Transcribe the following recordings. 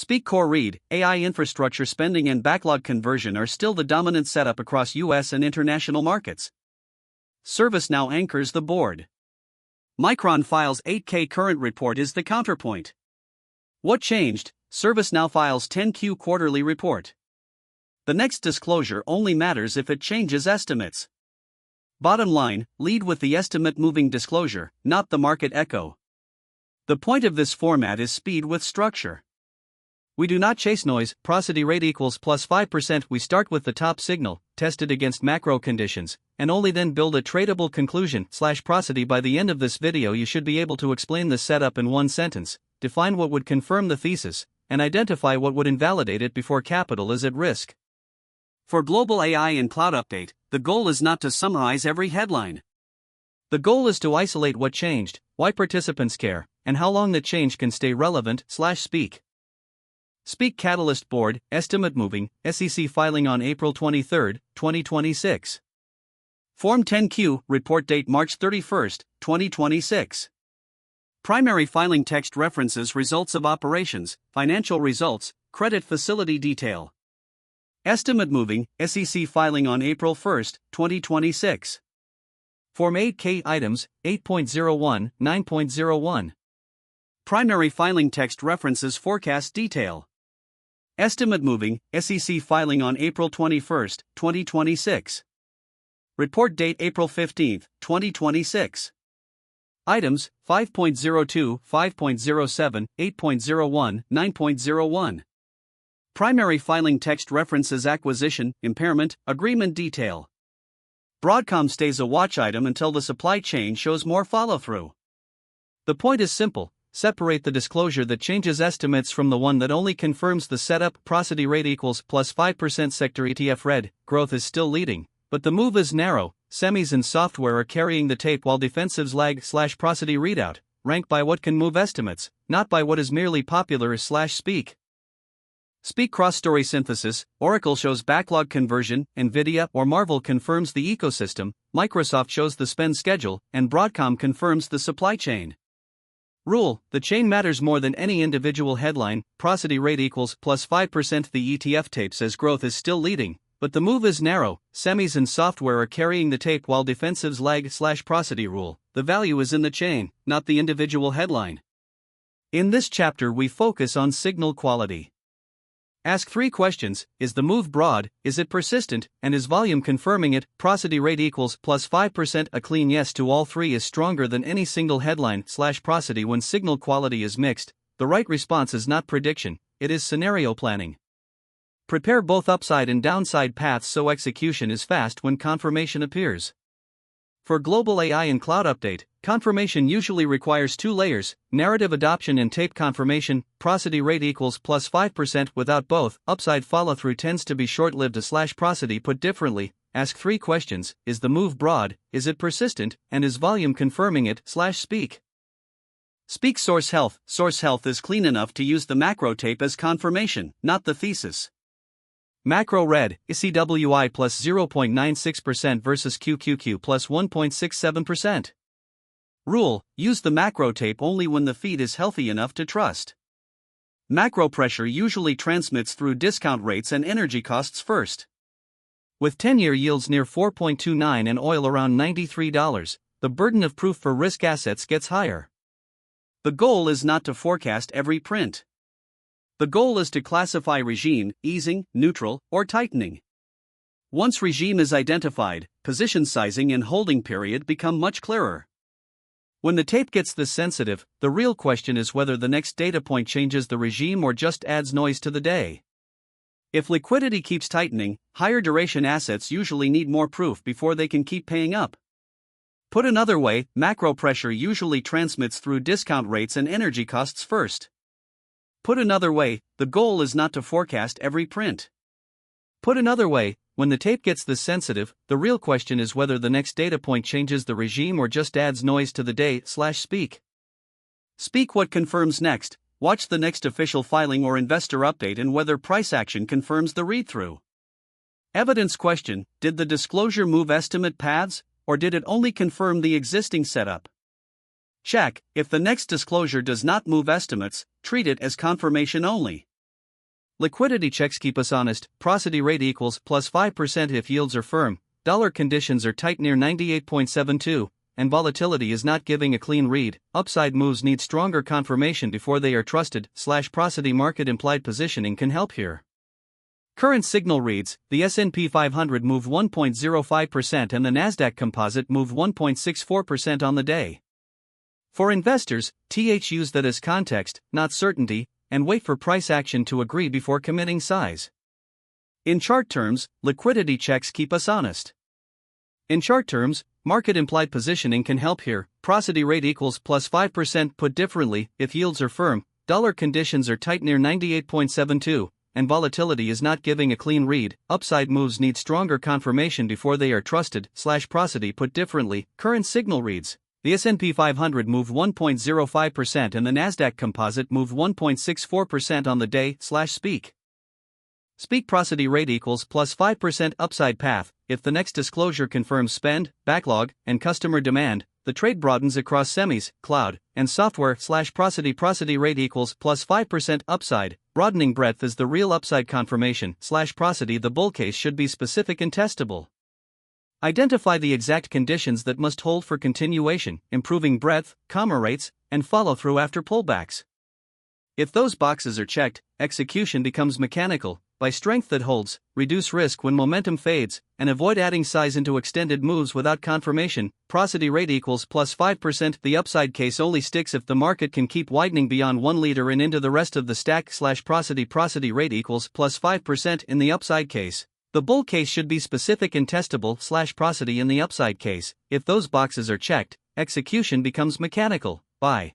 Speak Core Read, AI infrastructure spending and backlog conversion are still the dominant setup across US and international markets. ServiceNow anchors the board. Micron files 8K current report is the counterpoint. What changed? ServiceNow files 10Q quarterly report. The next disclosure only matters if it changes estimates. Bottom line, lead with the estimate moving disclosure, not the market echo. The point of this format is speed with structure. We do not chase noise. Prosody rate equals plus 5%. We start with the top signal, test it against macro conditions, and only then build a tradable conclusion. Prosody. By the end of this video, you should be able to explain the setup in one sentence, define what would confirm the thesis, and identify what would invalidate it before capital is at risk. For Global AI and Cloud Update, the goal is not to summarize every headline. The goal is to isolate what changed, why participants care, and how long the change can stay relevant. Speak. Speak Catalyst Board, Estimate Moving, SEC filing on April 23, 2026. Form 10Q, report date March 31, 2026. Primary filing text references results of operations, financial results, credit facility detail. Estimate Moving, SEC filing on April 1, 2026. Form 8K items, 8.01, 9.01. Primary filing text references forecast detail. Estimate Moving, SEC filing on April 21, 2026. Report date April 15, 2026. Items, 5.02, 5.07, 8.01, 9.01. Primary filing text references acquisition, impairment, agreement detail. Broadcom stays a watch item until the supply chain shows more follow-through. The point is simple. Separate the disclosure that changes estimates from the one that only confirms the setup. Prosody rate equals plus 5% sector ETF red, growth is still leading, but the move is narrow. Semis and software are carrying the tape while defensives lag. Prosody readout, rank by what can move estimates, not by what is merely popular. Speak. Speak cross-story synthesis, Oracle shows backlog conversion, Nvidia or Marvel confirms the ecosystem, Microsoft shows the spend schedule, and Broadcom confirms the supply chain. Rule, the chain matters more than any individual headline. Prosody rate equals plus 5%. The ETF tape says growth is still leading, but the move is narrow. Semis and software are carrying the tape while defensives lag. Prosody rule, the value is in the chain, not the individual headline. In this chapter we focus on signal quality. Ask 3 questions: is the move broad, is it persistent, and is volume confirming it? Prosody rate equals plus 5%. A clean yes to all 3 is stronger than any single headline. Prosody. When signal quality is mixed, the right response is not prediction, it is scenario planning. Prepare both upside and downside paths so execution is fast when confirmation appears. For Global AI and Cloud Update, confirmation usually requires 2 layers, narrative adoption and tape confirmation. Prosody rate equals plus 5%. Without both, upside follow-through tends to be short-lived. Prosody. Put differently, ask 3 questions: is the move broad, is it persistent, and is volume confirming it? Speak. Speak Source Health. Source Health is clean enough to use the macro tape as confirmation, not the thesis. Macro red, ECWI plus 0.96% versus QQQ plus 1.67%. Rule, use the macro tape only when the feed is healthy enough to trust. Macro pressure usually transmits through discount rates and energy costs first. With 10-year yields near 4.29 and oil around $93, the burden of proof for risk assets gets higher. The goal is not to forecast every print. The goal is to classify regime, easing, neutral, or tightening. Once regime is identified, position sizing and holding period become much clearer. When the tape gets this sensitive, the real question is whether the next data point changes the regime or just adds noise to the day. If liquidity keeps tightening, higher duration assets usually need more proof before they can keep paying up. Put another way, macro pressure usually transmits through discount rates and energy costs first. Put another way, the goal is not to forecast every print. Put another way, when the tape gets this sensitive, the real question is whether the next data point changes the regime or just adds noise to the day. Speak. Speak what confirms next. Watch the next official filing or investor update and whether price action confirms the read-through. Evidence question: did the disclosure move estimate paths, or did it only confirm the existing setup? Check. If the next disclosure does not move estimates, treat it as confirmation only. Liquidity checks keep us honest. Prosody rate equals plus 5% if yields are firm, dollar conditions are tight near 98.72, and volatility is not giving a clean read. Upside moves need stronger confirmation before they are trusted. Prosody market implied positioning can help here. Current signal reads, the S&P 500 moved 1.05% and the Nasdaq Composite moved 1.64% on the day. For investors, use that as context, not certainty, and wait for price action to agree before committing size. In chart terms, liquidity checks keep us honest. In chart terms, market implied positioning can help here. Prosody rate equals plus 5%. Put differently, if yields are firm, dollar conditions are tight near 98.72, and volatility is not giving a clean read. Upside moves need stronger confirmation before they are trusted. Prosody put differently, current signal reads, the S&P 500 moved 1.05% and the Nasdaq Composite moved 1.64% on the day. Speak prosody rate equals plus 5% upside path. If the next disclosure confirms spend, backlog, and customer demand, the trade broadens across semis, cloud, and software. Prosody rate equals plus 5% upside. Broadening breadth is the real upside confirmation. Prosody the bull case should be specific and testable. Identify the exact conditions that must hold for continuation, improving breadth, comma rates, and follow through after pullbacks. If those boxes are checked, execution becomes mechanical. By strength that holds, reduce risk when momentum fades, and avoid adding size into extended moves without confirmation. Prosody rate equals plus 5%. The upside case only sticks if the market can keep widening beyond 1 leader and into the rest of the stack. Prosody rate equals plus 5% in the upside case. The bull case should be specific and testable. Prosody in the upside case. If those boxes are checked, execution becomes mechanical. By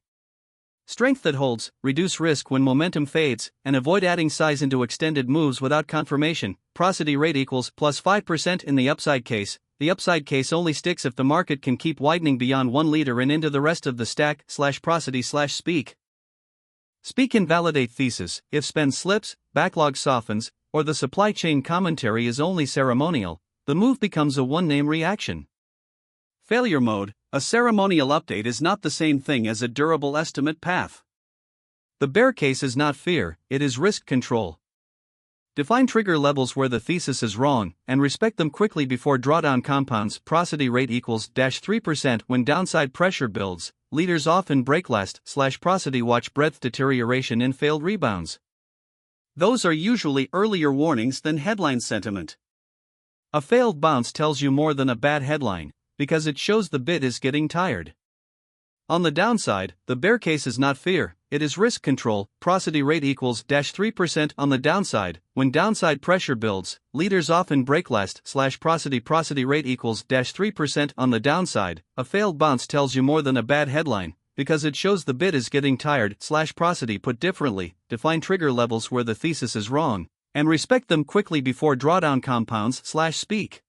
strength that holds, reduce risk when momentum fades, and avoid adding size into extended moves without confirmation. Prosody rate equals plus 5% in the upside case. The upside case only sticks if the market can keep widening beyond 1 leader and into the rest of the stack. Prosody speak. Speak can validate thesis. If spend slips, backlog softens, or the supply chain commentary is only ceremonial, the move becomes a one-name reaction. Failure mode. A ceremonial update is not the same thing as a durable estimate path. The bear case is not fear, it is risk control. Define trigger levels where the thesis is wrong, and respect them quickly before drawdown compounds. Prosody rate equals -3% when downside pressure builds. Leaders often break last. Prosody watch breadth deterioration in failed rebounds. Those are usually earlier warnings than headline sentiment. A failed bounce tells you more than a bad headline, because it shows the bid is getting tired. On the downside, the bear case is not fear, it is risk control. Prosody rate equals -3% on the downside. When downside pressure builds, leaders often break last. Prosody rate equals -3% on the downside. A failed bounce tells you more than a bad headline, because it shows the bid is getting tired. Prosody put differently, define trigger levels where the thesis is wrong, and respect them quickly before drawdown compounds. Speak.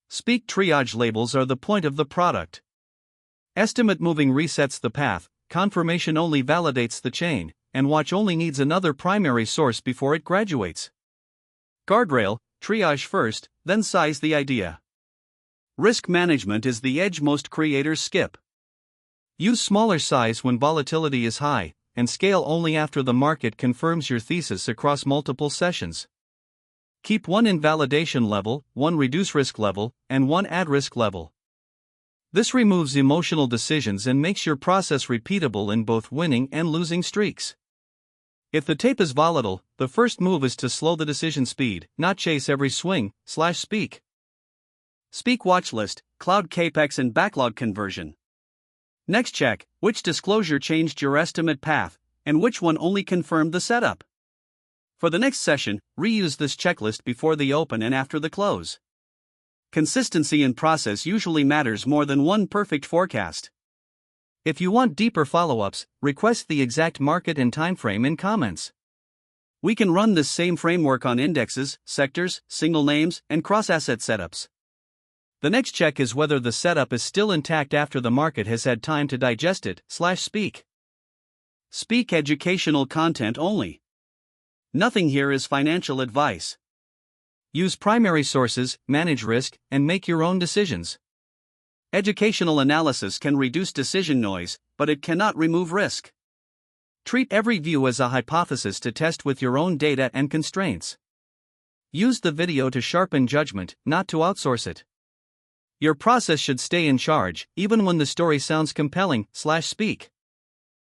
Speak triage labels are the point of the product. Estimate moving resets the path, confirmation only validates the chain, and watch only needs another primary source before it graduates. Guardrail, triage first, then size the idea. Risk management is the edge most creators skip. Use smaller size when volatility is high, and scale only after the market confirms your thesis across multiple sessions. Keep one invalidation level, one reduce risk level, and one add risk level. This removes emotional decisions and makes your process repeatable in both winning and losing streaks. If the tape is volatile, the first move is to slow the decision speed, not chase every swing. Speak. Speak watch list, cloud capex and backlog conversion. Next check, which disclosure changed your estimate path, and which one only confirmed the setup. For the next session, reuse this checklist before the open and after the close. Consistency in process usually matters more than one perfect forecast. If you want deeper follow-ups, request the exact market and timeframe in comments. We can run this same framework on indexes, sectors, single names, and cross-asset setups. The next check is whether the setup is still intact after the market has had time to digest it. Speak. Speak educational content only. Nothing here is financial advice. Use primary sources, manage risk, and make your own decisions. Educational analysis can reduce decision noise, but it cannot remove risk. Treat every view as a hypothesis to test with your own data and constraints. Use the video to sharpen judgment, not to outsource it. Your process should stay in charge, even when the story sounds compelling/speak.